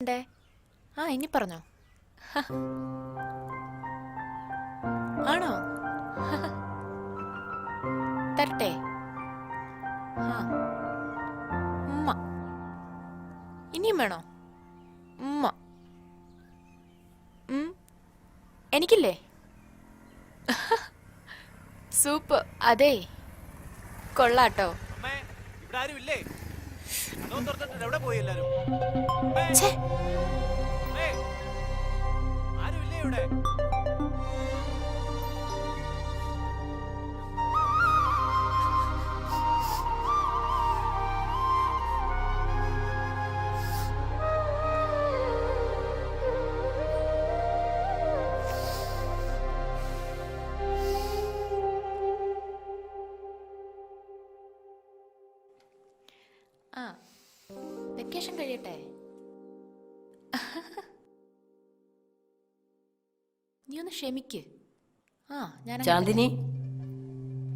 ആ ഇനി പറഞ്ഞോ. ആണോ? തരട്ടെ? ആ ഉമ്മ. ഇനിയും വേണോ? ഉമ്മ. എനിക്കില്ലേ? സൂപ്പ്. അതെ, കൊള്ളാട്ടോ. ആ വെക്കേഷൻ കഴിയട്ടെ. നീ ഒന്ന് ക്ഷമിക്ക്. ആ ഞാൻ ചാന്ദിനി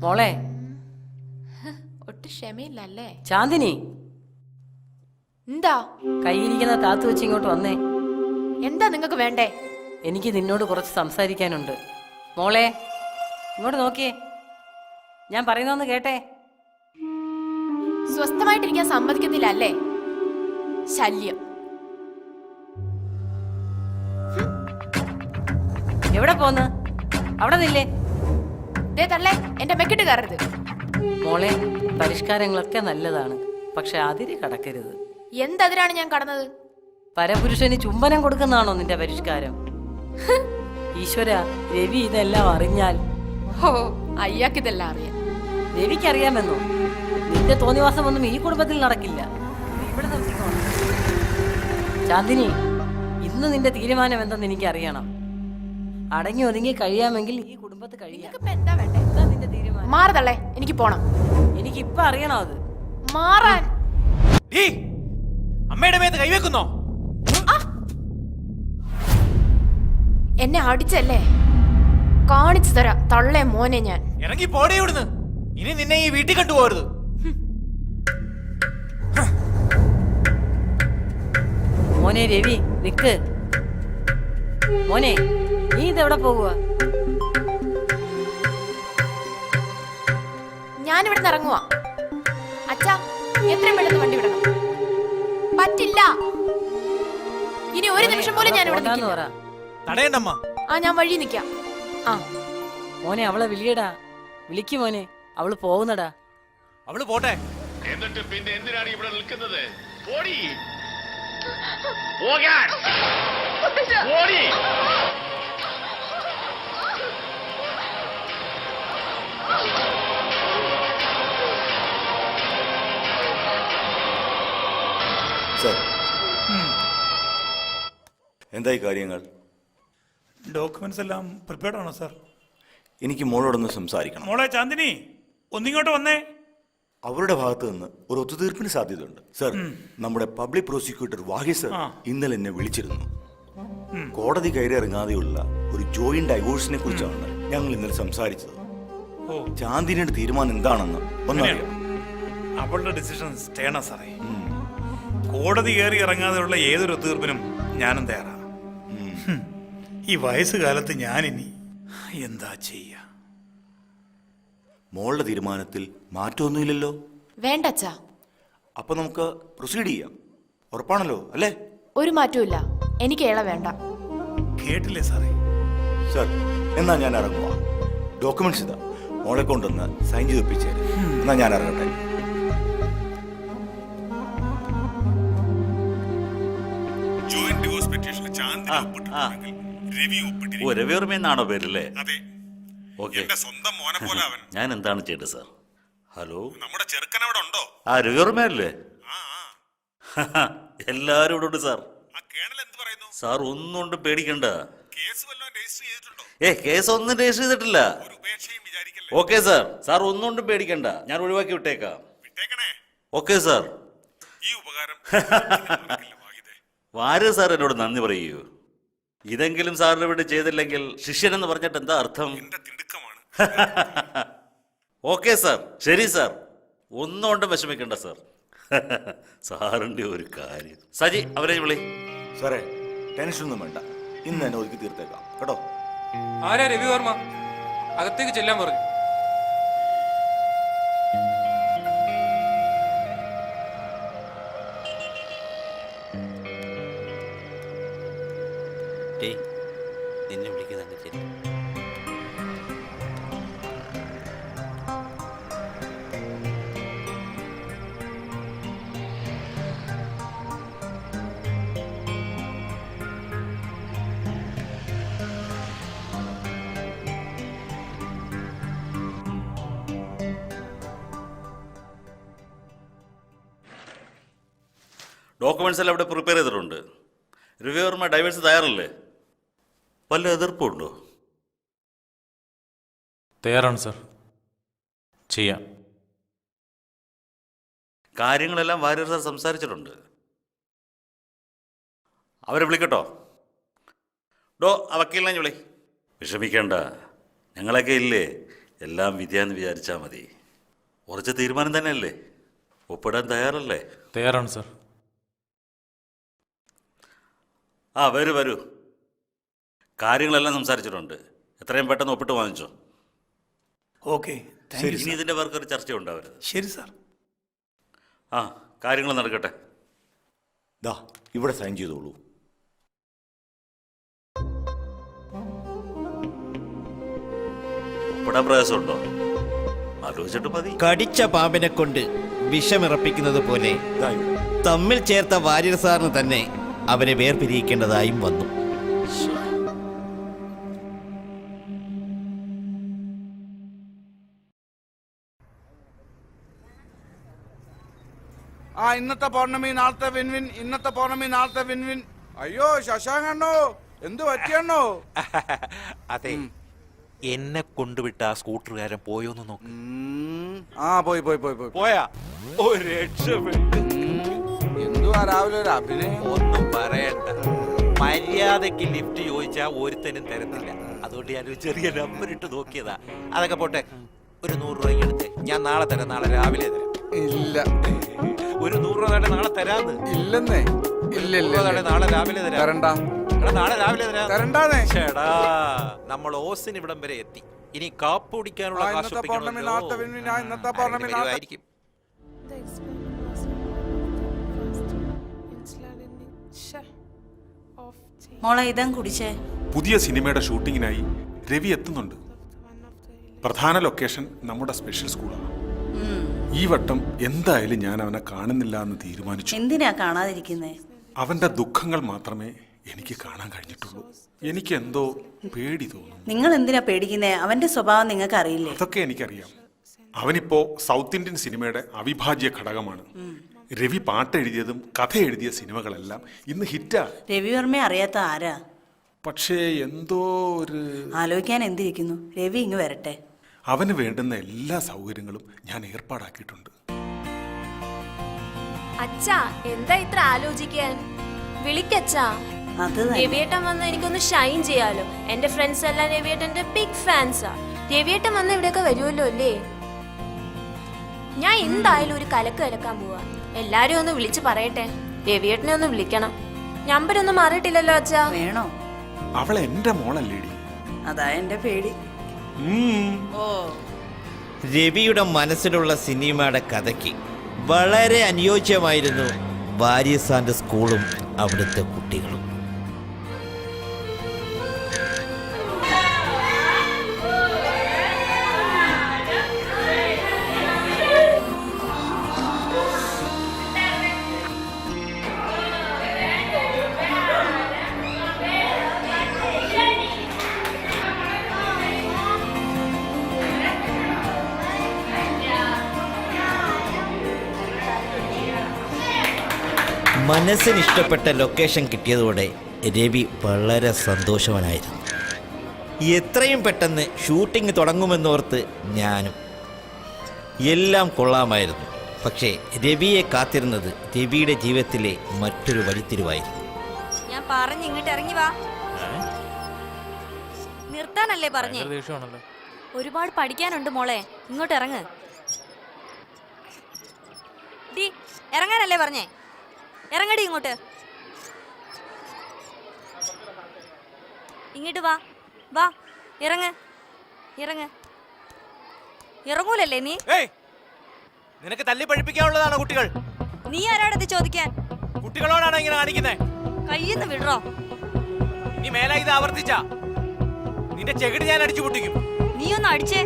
മോളെ. ഒട്ടും ക്ഷമയില്ല അല്ലേ? ചാന്ദിനി, എന്താ കയ്യിരിക്കുന്ന താത്തു വെച്ച് ഇങ്ങോട്ട് വന്നേ. എന്താ നിങ്ങൾക്ക് വേണ്ടേ? എനിക്ക് നിന്നോട് കുറച്ച് സംസാരിക്കാനുണ്ട്. മോളെ ഇങ്ങോട്ട് നോക്കിയേ, ഞാൻ പറയുന്നൊന്ന് കേട്ടെ. സ്വസ്ഥമായിട്ടിരിക്കാൻ സമ്മതിക്കത്തില്ല അല്ലേ? ശല്യം. എവിടെ പോന്ന്? അവിടെ നില്ലേ. ദേ തള്ളേ, എന്റെ മെക്കിട്ട് കയറരുത്. മോളെ, പരിഷ്കാരങ്ങളൊക്കെ നല്ലതാണ്, പക്ഷെ അതിര് കടക്കരുത്. എന്തതിനാണ് ഞാൻ കടന്നത്? പരപുരുഷന് ചുംബനം കൊടുക്കുന്നതാണോ നിന്റെ പരിഷ്കാരം? ഈശ്വര, രവി ഇതെല്ലാം അറിഞ്ഞാൽ. ഹോ, അയ്യാക്കിതെല്ലാം അറിയാം. രവിക്കറിയാമെന്നോ? നിന്റെ തോന്നിവാസമൊന്നും ഈ കുടുംബത്തിൽ നടക്കില്ല. ഇവിടെ നിർത്തിക്കോണം. ചാന്ദിനി, ഇന്ന് നിന്റെ തീരുമാനം എന്തെന്ന് എനിക്കറിയണം. അടങ്ങി ഒതുങ്ങി കഴിയാമെങ്കിൽ ഈ കുടുംബത്ത് കഴിയാം. എന്താ വേണ്ടേ? എന്താ നിന്റെ തീരുമാനം? മാറതള്ളേ, എനിക്ക് പോണം. എനിക്കിപ്പൊ അറിയണോ അത്? മാറാൻ. അമ്മയുടെ മേത്ത് കൈവെക്കുന്നോ? എന്നെ അടിച്ചല്ലേ? കാണിച്ചു തരാം തള്ളേ മോനെ ഞാൻ. ഇറങ്ങി പോടേ ഇവിടുന്ന്. ഇനി നിന്നെ ഈ വീട്ടിൽ കണ്ടുപോകരുത്. മോനെ രവി, നിക്ക്. മോനെ, നീ ഇതെവിടെ പോകുക? ഞാനിവിടുന്ന് ഇറങ്ങുവാ. അച്ഛാ, എത്രയും പെട്ടെന്ന് വണ്ടി വിടണം. പറ്റില്ല. ഇനി ഒരു നിമിഷം പോലും ഞാൻ ഇവിടെ നിൽക്കില്ല. തടയണ്ടമ്മ. ആ, ഞാൻ വഴി നിൽക്കാം. ആ മോനെ, അവളെ വിളിയടാ. വിളിക്ക് മോനെ, അവള് പോകുന്നടാ. അവള് പോട്ടെ. എന്നിട്ട് പിന്നെ എന്തിനാണ് ഇവിടെ നിൽക്കുന്നത്? പോടി. പോടി. സർ, എന്തായി കാര്യങ്ങൾ? ഡോക്യുമെന്റ്സ് എല്ലാം പ്രിപ്പയർഡ് ആണോ സാർ? എനിക്ക് മോളോടൊന്ന് സംസാരിക്കണം. മോളെ ചാന്ദിനി, ഒന്നിങ്ങോട്ട് വന്നേ. അവരുടെ ഭാഗത്ത് നിന്ന് ഒരു ഒത്തുതീർപ്പിന് സാധ്യതയുണ്ട്. സർ, നമ്മുടെ പബ്ലിക് പ്രോസിക്യൂട്ടർ വാഹി സർ ഇന്നലെ എന്നെ വിളിച്ചിരുന്നു. കോടതി കയറിയിറങ്ങാതെയുള്ള ഒരു ജോയിന്റ് ഡൈവോഴ്സിനെ കുറിച്ചാണ് ഞങ്ങൾ ഇന്നലെ സംസാരിച്ചത്. ചാന്ദിനിയുടെ തീരുമാനം എന്താണെന്ന് ഒന്നറിയാം. അവളുടെ ഡിസിഷൻ സ്റ്റേണ സാറേ. കോടതി കയറി ഇറങ്ങാതെയുള്ള ഏതൊരു ഒത്തുതീർപ്പിനും ഞാനും തയ്യാറാണ്. ഈ വയസ്സുകാലത്ത് ഞാനിനി എന്താ ചെയ്യ? മോളുടെ തീരുമാനത്തിൽ മാറ്റമൊന്നുമില്ലല്ലോ? വേണ്ട അച്ഛാ. അപ്പൊ നമുക്ക് പ്രൊസീഡ് ചെയ്യാം. ഉറപ്പാണല്ലോ അല്ലേ? ഒരു മാറ്റവും. എനിക്ക് ഏള വേണ്ട. കേട്ടില്ലേ സാറേ? സർ, എന്നാ ഞാൻ ഇറങ്ങുക. ഡോക്യുമെന്റ്സ് ഇതാ, മോളെ കൊണ്ടൊന്ന് സൈൻ ചെയ്ത് ഒപ്പിച്ചേ. എന്നാ ഞാൻ ഇറങ്ങട്ടെ. രവിവർമ്മയെന്നാണോ പേരല്ലേ? സ്വന്തം മോനെ പോലെ അവൻ. ഞാൻ എന്താണ് ചെയ്തത് സാർ? ഹലോ, നമ്മുടെ ചെറുക്കൻ അവിടെ ഉണ്ടോ? ആ രവിവർമ്മയല്ലേ? എല്ലാരും ഇവിടെ ഉണ്ട് സാർ. സാർ ഒന്നും കൊണ്ട് പേടിക്കണ്ട. കേസ് ഒന്നും രജിസ്റ്റർ ചെയ്തിട്ടില്ല. ഓക്കെ സാർ, സാർ ഒന്നും കൊണ്ട് പേടിക്കണ്ട, ഞാൻ ഒഴിവാക്കി വിട്ടേക്കാം. Okay sir. വാര് സാർ എന്നോട് നന്ദി പറയൂ. ഇതെങ്കിലും സാറിന് വേണ്ടി ചെയ്തില്ലെങ്കിൽ ശിഷ്യൻ എന്ന് പറഞ്ഞിട്ട് എന്താ അർത്ഥം? ഓക്കെ സാർ, ശരി സാർ, ഒന്നും കൊണ്ടും വിഷമിക്കണ്ട സാർ. സാറിന്റെ ഒരു കാര്യം. സജി, അവരെ വിളി. സാറേ ടെൻഷനൊന്നും വേണ്ട, ഇന്ന് തന്നെ ഒതുക്കി തീർത്തേക്കാം കേട്ടോ. ആരാ രവിവർമ്മ? അകത്തേക്ക് ചെല്ലാൻ പറഞ്ഞു. നിന്നെ വിളിക്കുന്നത് ശരി. ഡോക്യുമെന്റ്സ് എല്ലാം ഇവിടെ പ്രിപ്പയർ ചെയ്തിട്ടുണ്ട്. രവിവർമ്മ ഡൈവേഴ്സ് തയ്യാറല്ലേ? വല്ല എതിർപ്പുണ്ടോ? തയ്യാറാണ് സർ, ചെയ്യാം. കാര്യങ്ങളെല്ലാം വാര്യർ സാർ സംസാരിച്ചിട്ടുണ്ട്. അവരെ വിളിക്കട്ടോ? ആ വക്കീലിനെ വിളി. വിഷമിക്കേണ്ട, ഞങ്ങളൊക്കെ ഇല്ലേ, എല്ലാം വിധിയാന്ന് വിചാരിച്ചാൽ മതി. ഉറച്ച തീരുമാനം തന്നെയല്ലേ? ഒപ്പിടാൻ തയ്യാറല്ലേ? തയ്യാറാണ് സർ. വരൂ. കാര്യങ്ങളെല്ലാം സംസാരിച്ചിട്ടുണ്ട്. എത്രയും പെട്ടെന്ന് ഒപ്പിട്ട് വാങ്ങിച്ചോ. ഓക്കെ, ഇനി ഇതിന്റെ പേർക്ക് ഒരു ചർച്ച ഉണ്ടാവരുത്. ശരി സാർ. കാര്യങ്ങൾ നടക്കട്ടെ. ദാ ഇവിടെ സൈൻ ചെയ്തോളൂ. ഒപ്പിടാൻ പ്രയാസമുണ്ടോ? ആലോചിച്ചിട്ട് മതി. കടിച്ച പാമ്പിനെ കൊണ്ട് വിഷമിറപ്പിക്കുന്നത് പോലെ തമ്മിൽ ചേർത്ത വാര്യർ സാറിന് തന്നെ അവരെ വേർപിരിയിക്കേണ്ടതായും വന്നു. ഇന്നത്തെ പൗർണമി നാളത്തെ വിൻവിൻ, ഇന്നത്തെ പൗർണമി നാളത്തെ വിൻവിൻ. അയ്യോ ശശാങ്കണ്ണോ, എന്ത് പറ്റിയണ്ണോ? അതെ, എന്നെ കൊണ്ടുവിട്ട ആ സ്കൂട്ടറുകാരൻ പോയോന്ന് നോക്ക്. പോയി പോയി പോയി പോയി പോയാ? ഒരു രക്ഷപ്പെട്ടു. എന്തുവാ രാവിലെ ഒരു അഭിനയം? ഒന്നും പറയണ്ട. മര്യാദക്ക് ലിഫ്റ്റ് ചോദിച്ചാ ഒരുത്തനും തരത്തില്ല. അതുകൊണ്ട് ഞാനൊരു ചെറിയ നമ്പർ ഇട്ട് നോക്കിയതാ. അതൊക്കെ പോട്ടെ, ഒരു 100 രൂപ എടുത്തേ. ഞാൻ നാളെ തരാം, നാളെ രാവിലെ തരാം. ഇല്ല, ഒരു 100 രൂപ നാളെ തരാന്ന്. ഇല്ലെന്നേ. ഇല്ല നാളെ രാവിലെ തരാം. തരണ്ട. നാളെ രാവിലെ തരാം. തരണ്ടാന്നേ. ചേടാ, നമ്മൾ ഓസിന് ഇവിടം വരെ എത്തി. ഇനി കാപ്പ് കുടിക്കാനുള്ള ഇന്നത്തെ പൗർണമി നാളത്തെ വിൻവിൻ. ഇന്നത്തെ പൗർണമി ആയിരിക്കും. മോളെ ഇതം കുടിച്ചേ. പുതിയ സിനിമയുടെ ഷൂട്ടിങ്ങിനായി രവി എത്തുന്നുണ്ട്. പ്രധാന ലൊക്കേഷൻ നമ്മുടെ സ്പെഷ്യൽ സ്കൂളാണ്. ഈ വട്ടം എന്തായാലും ഞാൻ അവനെ കാണുന്നില്ല എന്ന് തീരുമാനിച്ചു. എന്തിനാ കാണാതിരിക്കുന്നേ? അവന്റെ ദുഃഖങ്ങൾ മാത്രമേ എനിക്ക് കാണാൻ കഴിഞ്ഞിട്ടുള്ളൂ. എനിക്ക് എന്തോ പേടി തോന്നുന്നു. നിങ്ങൾ എന്തിനാ പേടിക്കുന്നേ? അവന്റെ സ്വഭാവം നിങ്ങൾക്ക് അറിയില്ലേ? അതൊക്കെ എനിക്കറിയാം. അവനിപ്പോ സൗത്ത് ഇന്ത്യൻ സിനിമയുടെ അവിഭാജ്യ ഘടകമാണ്. രവി പാട്ട് എഴുതിയതും കഥ എഴുതിയ സിനിമകളെല്ലാം ഇന്ന് ഹിറ്റാ. രവിവർമ്മയെ അറിയാത്ത ആരാ? പക്ഷേ എന്തോ ഒരു ആലോചിക്കാൻ എന്തിരിക്കുന്നു? രവി ഇങ്ങ് വരട്ടെ. അവന് വേണ്ടുന്ന എല്ലാ സൗകര്യങ്ങളും ഞാൻ ഏർപ്പാടാക്കിയിട്ടുണ്ട്. അച്ഛാ, എന്താ ഇത്ര ആലോചിക്കാൻ? വിളിക്കച്ചാ. അത് രവിയേട്ടൻ വന്ന് എനിക്കൊന്ന് ഷൈൻ ചെയ്യാലോ. എന്റെ ഫ്രണ്ട്സ് എല്ലാം രവിയേട്ടന്റെ ബിഗ് ഫാൻസാ. രവിയേട്ടൻ വന്ന് ഇവിടെയൊക്കെ വരുമല്ലോ അല്ലേ? ഞാൻ എന്തായാലും ഒരു കലക്കാൻ പോവാ. എല്ലാരും ഒന്ന് വിളിച്ചു പറയട്ടെ. രവിയേട്ടനെ ഒന്ന് വിളിക്കണം. നമ്പർ ഒന്നും മാറിയിട്ടില്ലല്ലോ അച്ഛാ. വേണോ? അവൾ എന്റെ മോളല്ലേടി. അതാ എന്റെ പേടി. രവിയുടെ മനസ്സിലുള്ള സിനിമയുടെ കഥയ്ക്ക് വളരെ അനുയോജ്യമായിരുന്നു വാര്യർ സാറിന്റെ സ്കൂളും അവിടുത്തെ കുട്ടികളും. മനസ്സിന് ഇഷ്ടപ്പെട്ട ലൊക്കേഷൻ കിട്ടിയതോടെ രവി വളരെ സന്തോഷവാനായിരുന്നു. എത്രയും പെട്ടെന്ന് ഷൂട്ടിംഗ് തുടങ്ങുമെന്നോർത്ത് ഞാനും. എല്ലാം കൊള്ളാമായിരുന്നു. പക്ഷേ രവിയെ കാത്തിരുന്നത് രവിയുടെ ജീവിതത്തിലെ മറ്റൊരു വഴിത്തിരിവായിരുന്നു. ഞാൻ പറഞ്ഞു ഇങ്ങോട്ട് ഇറങ്ങി വാ. നിർത്താനല്ലേ പറഞ്ഞേ? ഒരുപാട് പഠിക്കാനുണ്ട് മോളെ, ഇങ്ങോട്ട് ഇറങ്ങ്. ഇറങ്ങാനല്ലേ പറഞ്ഞേ? ഇറങ്ങടി ഇങ്ങോട്ട്. ഇങ്ങോട്ട് വാ വാ ഇറങ്ങ് ഇറങ്ങ് ഇറങ്ങൂലല്ലേ നീ? നിനക്ക് തല്ലി പഠിപ്പിക്കാനുള്ളതാണോ കുട്ടികൾ? നീ ആരാടത് ചോദിക്കാൻ? കുട്ടികളോടാണോ ഇങ്ങനെ കാണിക്കുന്നത്? കയ്യിന്ന് വിടറോ? നീ മേലെ ഇത് ആവർത്തിച്ച നിന്റെ ചെകിട് ഞാൻ അടിച്ചു പൊട്ടിക്കും. നീ ഒന്ന് അടിച്ചേ.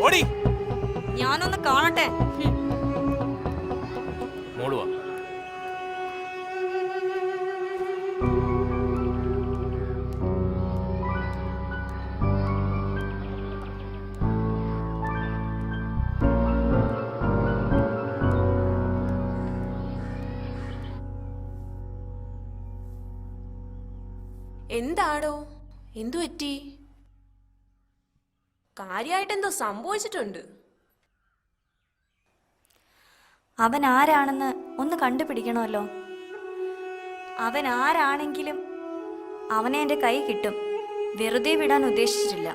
ഓടി. ഞാനൊന്ന് കാണട്ടെ. മോളുവാ. എന്താടോ, എന്തു പറ്റി? കാര്യമായിട്ടെന്തോ സംഭവിച്ചിട്ടുണ്ട്. അവൻ ആരാണെന്ന് ഒന്ന് കണ്ടുപിടിക്കണമല്ലോ. അവൻ ആരാണെങ്കിലും അവനെ എൻ്റെ കൈ കിട്ടും. വെറുതെ വിടാൻ ഉദ്ദേശിച്ചിട്ടില്ല.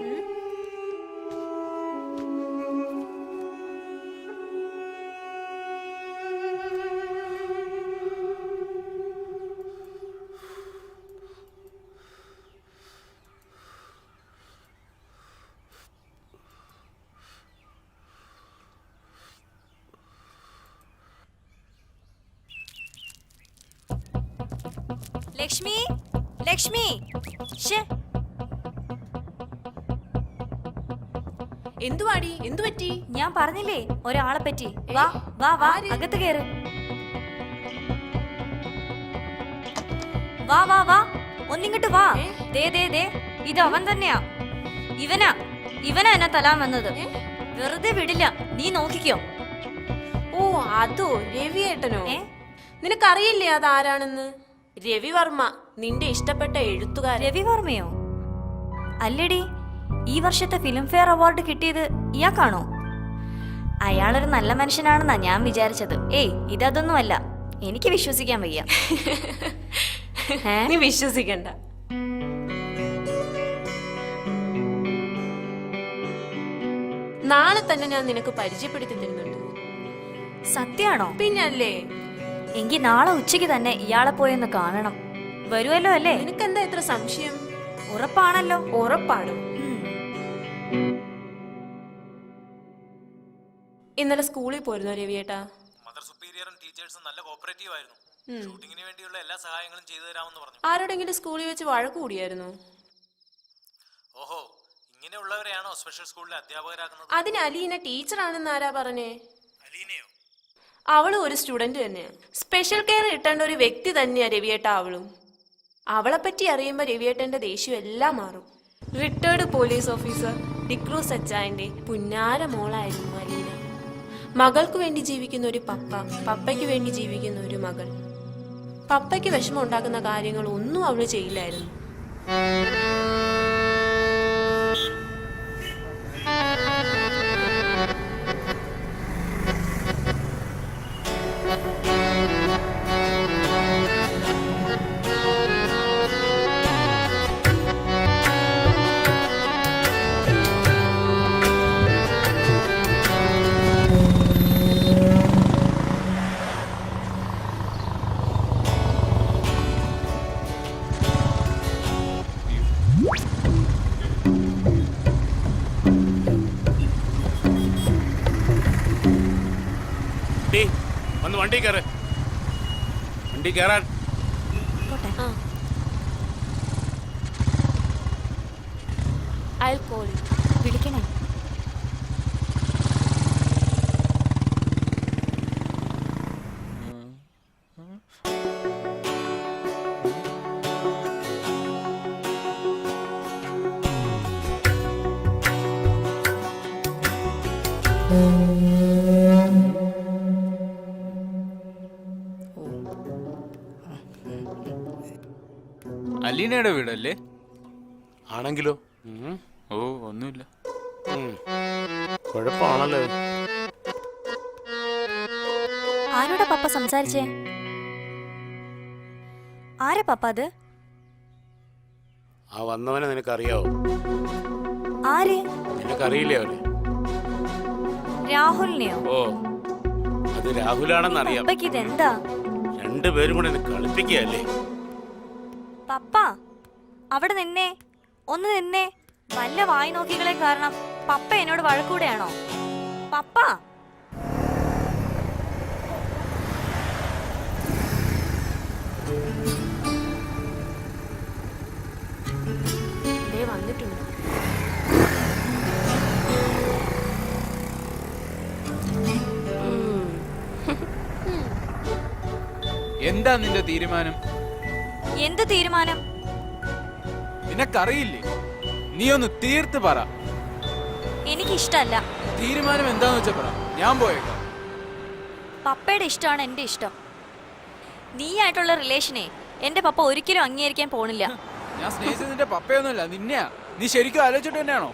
ലക്ഷ്മി, ലക്ഷ്മി, എന്തുവാടി, എന്തു പറ്റി? ഞാൻ പറഞ്ഞില്ലേ ഒരാളെ പറ്റി. വാ വാ വാ, അകത്ത് കയറ്. വാ വാ വാ, ഒന്നിങ്ങോട്ട് വാ. ദേ ദേ ദേ, ഇത് അവൻ തന്നെയാ. ഇവനാ എന്നെ തലാൻ വന്നത്. വെറുതെ വിടില്ല, നീ നോക്കിക്കോ. ഓ അതോ, രവിയേട്ടനോ? നിനക്കറിയില്ലേ അതാരാണെന്ന്? രവിവർമ്മ, നിന്റെ ഇഷ്ടപ്പെട്ട എഴുത്തുകാരൻ. രവിവർമ്മയോ? അല്ലടി, ഈ വർഷത്തെ ഫിലിം ഫെയർ അവാർഡ് കിട്ടിയത് ഇയാൾക്കാണോ? അയാളൊരു നല്ല മനുഷ്യനാണെന്നാ ഞാൻ വിചാരിച്ചത്. ഇതൊന്നുമല്ല, എനിക്ക് വിശ്വസിക്കാൻ വയ്യ. നീ വിശ്വസിക്കണ്ട. നാളെ തന്നെ ഞാൻ നിനക്ക് പരിചയപ്പെടുത്തി തരുന്നുണ്ട്. സത്യാണോ? പിന്നല്ലേ. എങ്കിൽ നാളെ ഉച്ചയ്ക്ക് തന്നെ ഇയാളെ പോയൊന്ന് കാണണം. വരുമല്ലോ അല്ലേ? നിനക്കെന്താ ഇത്ര സംശയം? ഉറപ്പാണല്ലോ? ഉറപ്പാണ്. ഇന്നലെ സ്കൂളിൽ പോയിരുന്നോ രവിയേട്ടാ? മദർ സുപ്പീരിയറും ടീച്ചേഴ്സും നല്ല കോപ്പറേറ്റീവ് ആയിരുന്നു. ഷൂട്ടിങ്ങിന് വേണ്ടിയുള്ള എല്ലാ സഹായങ്ങളും ചെയ്തു തരാമെന്ന് പറഞ്ഞു. ആരോടെങ്കിലും സ്കൂളിൽ വെച്ച് വഴക്ക് കൂടിയായിരുന്നു? ഓഹോ, ഇങ്ങനെയുള്ളവരെയാണോ സ്പെഷ്യൽ സ്കൂളിലെ അധ്യാപകരാക്കുന്നത്? അതിന് അലീന ടീച്ചറാണെന്ന് ആരാ പറഞ്ഞേ? അലീനയോ? അവളും ഒരു സ്റ്റുഡന്റ് തന്നെയാ. സ്പെഷ്യൽ കെയർ കിട്ടേണ്ട ഒരു വ്യക്തി തന്നെയാ രവിയേട്ട അവളും. അവളെ പറ്റി അറിയുമ്പോ രവിയേട്ടന്റെ ദേഷ്യം എല്ലാം മാറും. റിട്ടയർഡ് പോലീസ് ഓഫീസർ ഡിക്രൂസ് അച്ചായന്റെ പുന്നാര മോളായിരുന്നു അലീന. മകൾക്ക് വേണ്ടി ജീവിക്കുന്ന ഒരു പപ്പ, പപ്പയ്ക്ക് വേണ്ടി ജീവിക്കുന്ന ഒരു മകൾ. പപ്പയ്ക്ക് വിഷമം ഉണ്ടാക്കുന്ന കാര്യങ്ങൾ ഒന്നും അവള് ചെയ്യില്ലായിരുന്നു. വന്ന് വണ്ടി കയറ്. വണ്ടി കയറാൻ. വിളിക്കണേ. അലീനയുടെ വീടല്ലേ? ആണെങ്കിലോ? ഓ ഒന്നുമില്ല. കുഴപ്പമാണല്ലോ. ആരോടാ പപ്പ സംസാരിച്ചേ? ആരാ പപ്പ അത്? ആ വന്നവനെ നിനക്കറിയാവോ? ആര്? നിനക്കറിയില്ലേ അവനെ? രാഹുലിനെയോ? ഓ, അത് രാഹുലാണെന്നറിയാം. പപ്പയ്ക്ക് ഇതെന്താ? രണ്ടുപേരും കൂടെ എന്നെ കളിപ്പിക്കുകയല്ലേ? പപ്പ അവിടെ നിന്നേ. ഒന്ന് നിന്നേ. വല്ല വായി നോക്കികളെ കാരണം പപ്പ എന്നോട് വഴക്കൂടെയാണോ? പപ്പ ദേ വന്നിട്ടുണ്ട്. എന്താ നിന്റെ തീരുമാനം? എന്ത് തീരുമാനം? നിനക്കറിയില്ലേ? നീ ഒന്ന് തീർത്ത് പറ. എനിക്കിഷ്ടല്ല. തീരുമാനം എന്താന്ന് വെച്ചാ പറ, ഞാൻ പോയേക്കാം. പപ്പയുടെ ഇഷ്ടമാണ് എൻ്റെ ഇഷ്ടം. നീ ആയിട്ടുള്ള റിലേഷനെ എൻ്റെ പപ്പ ഒരിക്കലും അംഗീകരിക്കാൻ പോണില്ല. ഞാൻ സ്നേഹിച്ചത് നിന്റെ പപ്പയൊന്നുമല്ല, നിന്നെയാ. നീ ശരിക്കും ആലോചിച്ചിട്ട് തന്നെയാണോ?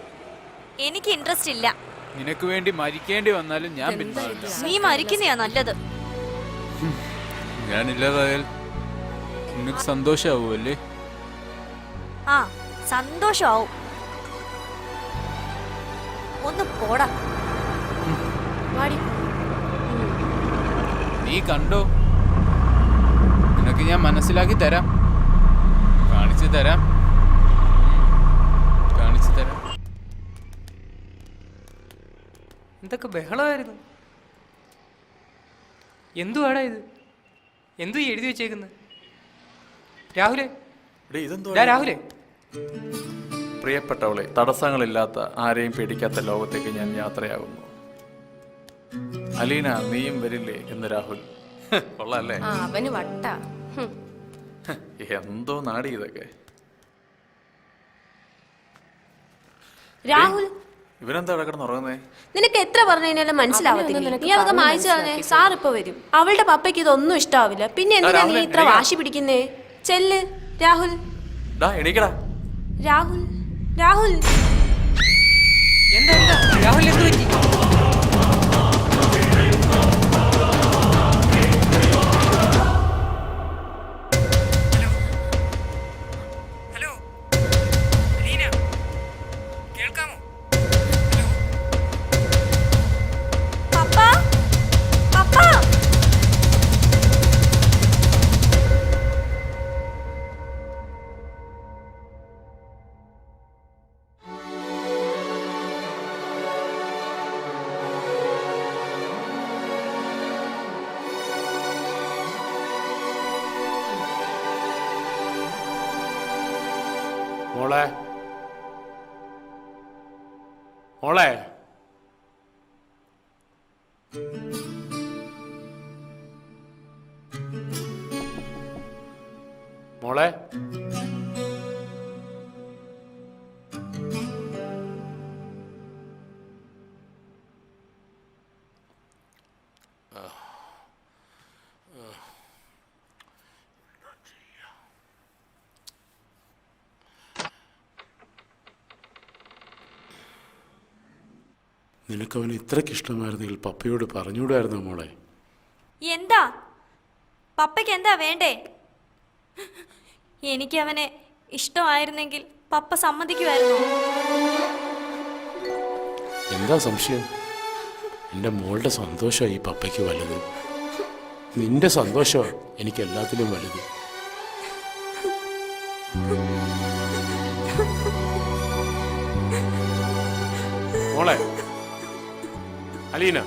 എനിക്ക് ഇൻട്രസ്റ്റ് ഇല്ല. നിനക്ക് വേണ്ടി മരിക്കേണ്ടി വന്നാലും ഞാൻ പിന്മാറില്ല. നീ മരിക്കുന്നയാ നല്ലത്. ഞാനില്ലാതായാൽ നിനക്ക് സന്തോഷാവൂല്ലേ? ആ, സന്തോഷാവും. ഒന്ന് പോടാ. വാടി. നീ കണ്ടോ, നിനക്ക് ഞാൻ മനസ്സിലാക്കി തരാം, കാണിച്ചു തരാം, കാണിച്ചു തരാം. എന്തൊക്കെ ബഹളമായിരുന്നു. എന്തുവാടാ ഇത്? എന്തു എഴുതി വെച്ചേക്കുന്നത്? രാഹുലേ, രാഹുലേ. പ്രിയപ്പെട്ടവളെ, തടസ്സങ്ങളില്ലാത്ത ആരെയും പേടിക്കാത്ത ലോകത്തേക്ക് ഞാൻ യാത്രയാകുന്നു. അലീന, നീയും വരില്ലേ എന്ന് രാഹുൽ. കൊള്ളാല്ലേ? അവന് വട്ട. എന്തോ നാടി ഇതൊക്കെ. രാഹുൽ, ഇവനെന്താ ഇവിടെ കിടന്നുറങ്ങുന്നേ? നിനക്ക് എത്ര പറഞ്ഞു കഴിഞ്ഞാലും മനസ്സിലാവത്തില്ല. നീ അതൊക്കെ മായിച്ചു തന്നെ. സാർ ഇപ്പൊ വരും. അവളുടെ പപ്പയ്ക്ക് ഇതൊന്നും ഇഷ്ടാവില്ല. പിന്നെ എന്തിനാ നീ ഇത്ര വാശി പിടിക്കുന്നേ? ചെല്ല് രാഹുൽ. എണീക്കടാ രാഹുൽ. രാഹുൽ എന്താ രാഹുൽ, എന്ത് പറ്റി? ഹലോ ലീന, കേൾക്കാമോ? പപ്പ, പപ്പ. മോളെ, മോളെ, മോളെ. നിനക്കവന് ഇത്രയ്ക്ക് ഇഷ്ടമായിരുന്നെങ്കിൽ പപ്പയോട് പറഞ്ഞുകൂടായിരുന്നോ മോളെ? എന്താ പപ്പയ്ക്ക് എന്താ വേണ്ടേ? എനിക്ക് അവനെ ഇഷ്ടമായിരുന്നെങ്കിൽ പപ്പ സമ്മതിക്കുമായിരുന്നോ? എന്താ സംശയം? എൻ്റെ മോളുടെ സന്തോഷമാണ് ഈ പപ്പയ്ക്ക് വലുത്. നിന്റെ സന്തോഷമാണ് എനിക്ക് എല്ലാത്തിലും വലുത്. മോളെ, അലീന.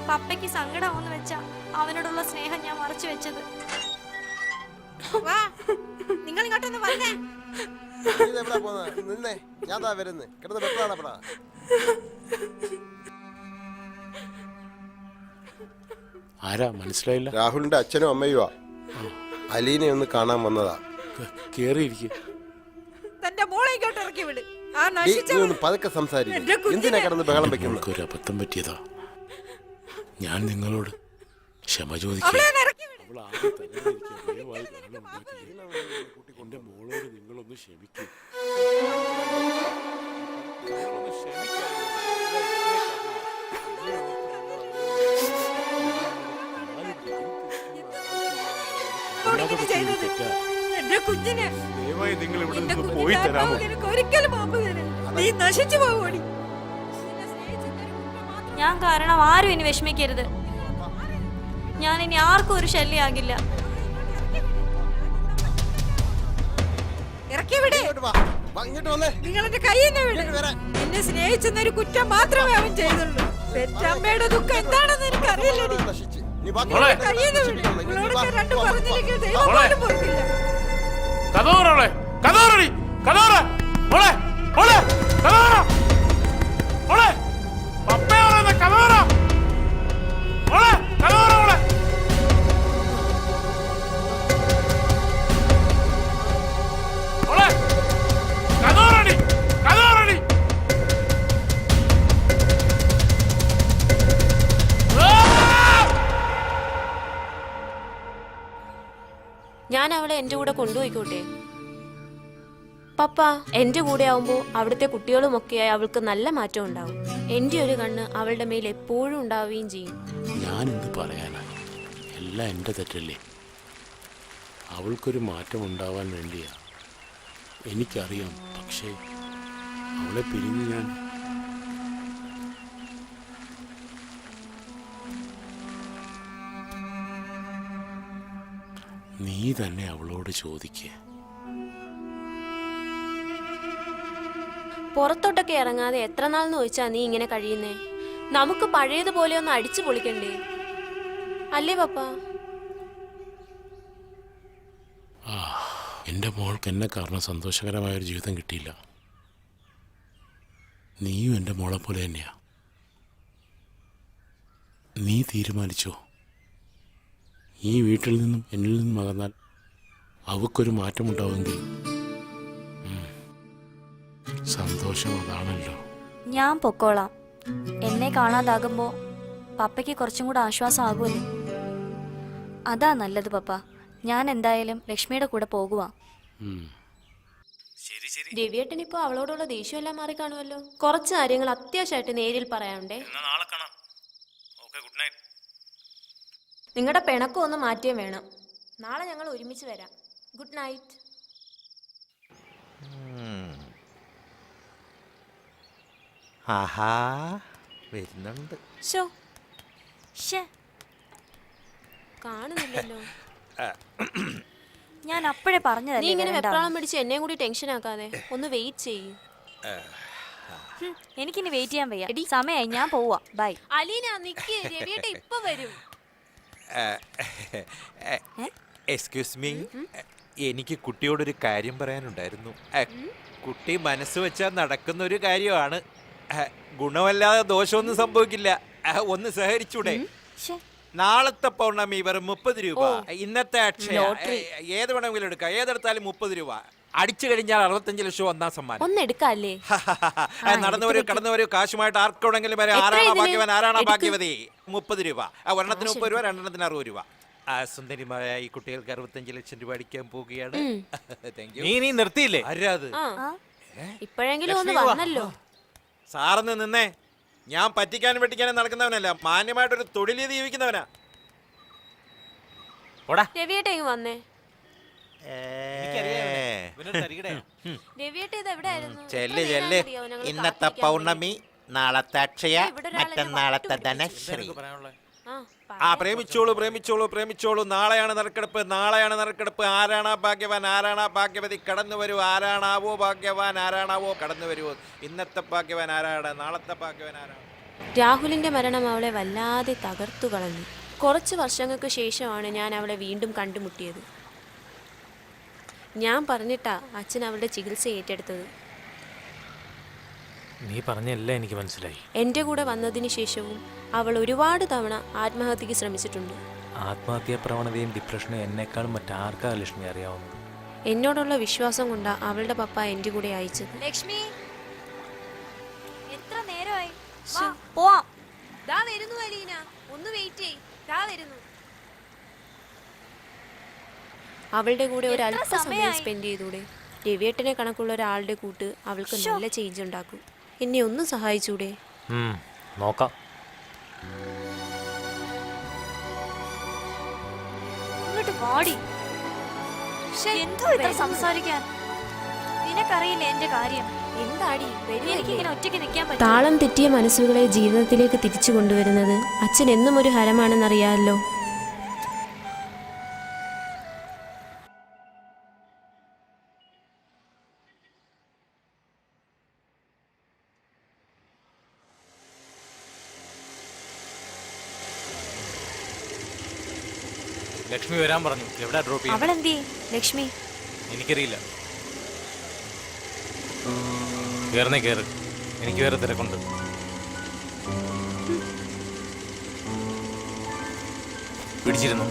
പപ്പയ്ക്ക് സങ്കടമാവെന്ന് വെച്ചാ അവനോടുള്ള സ്നേഹം ഞാൻ മറച്ചു വെച്ചത്. നിങ്ങൾ ഇങ്ങോട്ടൊന്ന് വന്നേ. നിന്നേ, ഞാൻ വരുന്നു. കിടന്ന് വെട്ടാണപ്പടാ. ആരാ മനസ്സിലായില്ല? രാഹുലിന്റെ അച്ഛനും അമ്മയുവാ. അലീനെ ഒന്ന് കാണാൻ വന്നതാ. കേറിയിരിക്കും. തന്റെ മോളെ ഇങ്ങോട്ട് ഇറക്കി വിട്. ആ നീ ഒന്ന് പതുക്കെ സംസാരിക്കും. എന്തിനാ കിടന്ന് ബഹളം വെക്കുന്നത്? ഒരു അബദ്ധം പറ്റിയതാ. ഞാൻ നിങ്ങളോട് ക്ഷമ ചോദിക്കും. എന്റെ മോളോട് നിങ്ങളൊന്ന് ക്ഷമിക്കും. എന്റെ കുഞ്ഞിനെ ദയവായി നിങ്ങൾ ഇവിടെ നിന്ന് പോയി തരാമോ? ഒരിക്കലും മാപ്പ് തരില്ല. നീ നശിച്ചു പോകോടി. ഞാൻ കാരണം ആരും ഇനി വിഷമിക്കരുത്. ഞാൻ ഇനി ആർക്കും ഒരു ശല്യമാകില്ല. ഇങ്ങോട്ട് വന്നേ. നിങ്ങൾ എന്റെ കൈ തന്നെ വിട്. എന്നെ സ്നേഹിച്ചെന്നൊരു കുറ്റം മാത്രമേ അവൻ ചെയ്തുള്ളൂ. പെറ്റമ്മയുടെ ദുഃഖം എന്താണെന്ന് എനിക്ക് അറിയില്ലടി. നശിച്ച്. നീ ബാക്കി മോളെ. കൈ തന്നെ വിട്. ഇവളോടൊക്കെ രണ്ടു പറഞ്ഞില്ലെങ്കിൽ ദൈവം പോലും പൊറുക്കില്ല. കഥോറോളെ കഥോറടി കഥോറ മോളെ മോളെ കഥോറ മോളെ പപ്പയോടെ കഥോറ മോളെ കഥോറ മോളെ മോളെ കഥോറടി കഥോറടി ഞാൻ അവളെ എൻ്റെ കൂടെ കൊണ്ടുപോയിക്കോട്ടെ? പപ്പ എൻ്റെ കൂടെ ആവുമ്പോൾ അവിടുത്തെ കുട്ടികളുമൊക്കെയായി അവൾക്ക് നല്ല മാറ്റം ഉണ്ടാവും. എൻ്റെ ഒരു കണ്ണ് അവളുടെ മേൽ എപ്പോഴും ഉണ്ടാവുകയും ചെയ്യും. ഞാൻ എന്ത് പറയാനാ, എല്ലാം എൻ്റെ തെറ്റല്ലേ. അവൾക്കൊരു മാറ്റം ഉണ്ടാവാൻ വേണ്ടിയാ, എനിക്കറിയാം. പക്ഷേ അവളെ പിരിഞ്ഞ് ഞാൻ നീ തന്നെ അവളോട് ചോദിക്കേ. പുറത്തോട്ടൊക്കെ ഇറങ്ങാതെ എത്ര നാൾന്ന് ചോദിച്ചാ നീ ഇങ്ങനെ കഴിയുന്നേ? നമുക്ക് പഴയതുപോലെ ഒന്ന് അടിച്ചു പൊളിക്കണ്ടേ, അല്ലേ പപ്പ? എൻ്റെ മോൾക്ക് എന്നെ കാരണം സന്തോഷകരമായൊരു ജീവിതം കിട്ടിയില്ല. നീയും എൻ്റെ മോളെ പോലെ തന്നെയാ. നീ തീരുമാനിച്ചോ, ഈ വീട്ടിൽ നിന്നും എന്നിൽ നിന്നും അകന്നാൽ അവക്കൊരു മാറ്റമുണ്ടാവുമെങ്കിൽ സന്തോഷം അതാണല്ലോ. ഞാൻ പൊക്കോളാം. എന്നെ കാണാതാകുമ്പോ പപ്പയ്ക്ക് കുറച്ചും കൂടെ ആശ്വാസം ആകുമല്ലോ. അതാ നല്ലത് പപ്പ. ഞാൻ എന്തായാലും ലക്ഷ്മിയുടെ കൂടെ പോകുവാ. രവിയേട്ടൻ ഇപ്പൊ അവളോടുള്ള ദേഷ്യം എല്ലാം മാറി കാണുമല്ലോ. കുറച്ച് കാര്യങ്ങൾ അത്യാവശ്യമായിട്ട് നേരിൽ പറയാനുണ്ടേ. നിങ്ങളുടെ പിണക്കം ഒന്ന് മാറ്റിയേ വേണം. നാളെ ഞങ്ങൾ ഒരുമിച്ച് വരാം. Good night. ആഹാ വരുന്നുണ്ട്. കാണുന്നില്ലല്ലോ. ഞാൻ അപ്പോഴേ നീ പറഞ്ഞതല്ലേ ഇങ്ങനെ വരണ്ടാന്ന്. വെപ്രാളം പിടിച്ച് എന്നെയും കൂടി ടെൻഷൻ ആക്കാതെ ഒന്ന് വെയിറ്റ് ചെയ്യൂ. എനിക്കിനി വെയിറ്റ് ചെയ്യാൻ വയ്യ. സമയമായി, ഞാൻ പോവാ. ബൈ. അലീന നിക്ക്, രവിയേട്ടൻ ഇപ്പൊ വരും. എക്സ്ക്യൂസ് മീ, എനിക്ക് കുട്ടിയോടൊരു കാര്യം പറയാനുണ്ടായിരുന്നു. കുട്ടി മനസ്സ് വെച്ചാൽ നടക്കുന്ന ഒരു കാര്യമാണ്. ഗുണമല്ലാതെ ദോഷമൊന്നും സംഭവിക്കില്ല. ഒന്ന് സഹകരിച്ചൂടെ? നാളത്തെ പൗർണമി വെറും 30 രൂപ. ഇന്നത്തെ അക്ഷയ ഏത് വേണമെങ്കിലും എടുക്കാം. ഏതെടുത്താലും 30 രൂപ. അടിച്ചു കഴിഞ്ഞാൽ 65 ലക്ഷം ഒന്നാം സമ്മാനം. ഒന്നെടുക്കല്ലേ? നടന്നു വരൂ, കടന്നു വരൂ. കാശുമായിട്ട് ആർക്കെവിടെങ്കിലും വരെ. ആരാണോ ഭാഗ്യവാൻ, ആരാണോ ഭാഗ്യവതി? 30 രൂപ. ഒരെണ്ണത്തിന് 30 രൂപ, രണ്ടെണ്ണത്തിന് 60 രൂപ. സുന്ദരിമായ ഈ കുട്ടികൾക്ക് 65 ലക്ഷം രൂപ അടിക്കാൻ പോവുകയാണ്. നീ നിർത്തിയില്ലേ? ആരാത്? ഇപ്പോഴെങ്കിലും ഒന്ന് വന്നല്ലോ. സാറന്ന് നിന്നേ. ഞാൻ പറ്റിക്കാനും വെട്ടിക്കാനും നടക്കുന്നവനല്ല, മാന്യമായിട്ടൊരു തൊഴിൽ ജീവിക്കുന്നവനാ. രവിയേട്ട വന്നേ. രവിയേട്ട ഇത് എവിടെയായിരുന്നു? ചെല്ല് ചെല്ല്. ഇന്നത്തെ പൗർണമി, നാളത്തെ അക്ഷയ, മറ്റന്നാളത്തെ ധനശ്രീ. പ്രേമിച്ചോളൂ പ്രേമിച്ചോളൂ പ്രേമിച്ചോളൂ. നാളെയാണ് നറുക്കെടുപ്പ്, നാളെയാണ് നറുക്കെടുപ്പ്. ആരാണാ ഭാഗ്യവാൻ, ആരാണാ ഭാഗ്യവതി? കടന്നു വരൂ. ആരാണാവോ ഭാഗ്യവാൻ, ആരാണാവോ? കടന്നു വരൂ. ഇന്നത്തെ ഭാഗ്യവാൻ ആരാണ്, നാളത്തെ ഭാഗ്യവാൻ ആരാണ്? രാഹുലിന്റെ മരണം അവളെ വല്ലാതെ തകർത്തു കളഞ്ഞു. കുറച്ച് വർഷങ്ങൾക്ക് ശേഷമാണ് ഞാൻ അവളെ വീണ്ടും കണ്ടുമുട്ടിയത്. ഞാൻ പറഞ്ഞിട്ടാ അച്ഛൻ അവളുടെ ചികിത്സ ഏറ്റെടുത്തത്. നീ പറഞ്ഞല്ല എനിക്ക് മനസ്സിലായി. എൻ്റെ കൂടെ വന്നതിന് ശേഷവും അവൾ ഒരുപാട് തവണ ആത്മഹത്യക്ക് ശ്രമിച്ചിട്ടുണ്ട്. ആത്മഹത്യാ പ്രവണതയും ഡിപ്രഷനും എന്നെക്കാളും മറ്റാർക്കാ ലക്ഷ്മി അറിയാവുന്നത്. എന്നോടുള്ള വിശ്വാസം കൊണ്ടാ അവളുടെ പപ്പ എൻ്റെ കൂടെ അയച്ചത്. ലക്ഷ്മി, എത്ര നേരമായി? പോവാം. ദാ വരുന്നു അലീന, ഒന്ന് വെയിറ്റ് ചെയ്യ്. ദാ വരുന്നു. അവളുടെ കൂടെ ഒരു അല്പസമയം സ്പെൻഡ് ചെയ്തൂടെ? രവിയേട്ടനെ കണക്കുള്ള ഒരാളുടെ കൂട്ട് അവൾക്ക് നല്ല ചേഞ്ച് ഉണ്ടാക്കും. എന്നെ ഒന്ന് സഹായിച്ചൂടെ? നോക്കാം. ഇങ്ങോട്ട് വാടി. എന്തോ ഇത്ര സംസാരിക്കാൻ? നിനക്കറിയില്ല എന്റെ കാര്യം. എന്താടി? എനിക്കിങ്ങനെ ഒറ്റയ്ക്ക് നിൽക്കാൻ പറ്റും? താളം തെറ്റിയ മനസ്സുകളെ ജീവിതത്തിലേക്ക് തിരിച്ചു കൊണ്ടുവരുന്നത് അച്ഛൻ എന്നും ഒരു ഹരമാണെന്നറിയാമല്ലോ. ലക്ഷ്മി വരാൻ പറഞ്ഞു. എവിടെ ഡ്രോപ്പ് ചെയ്യാൻ? അവളെന്തേ ലക്ഷ്മി? എനിക്കറിയില്ല. കയറുന്നേ കയറ്, എനിക്ക് വേറെ തിരക്കുണ്ട്. പിടിച്ചിരുന്നു.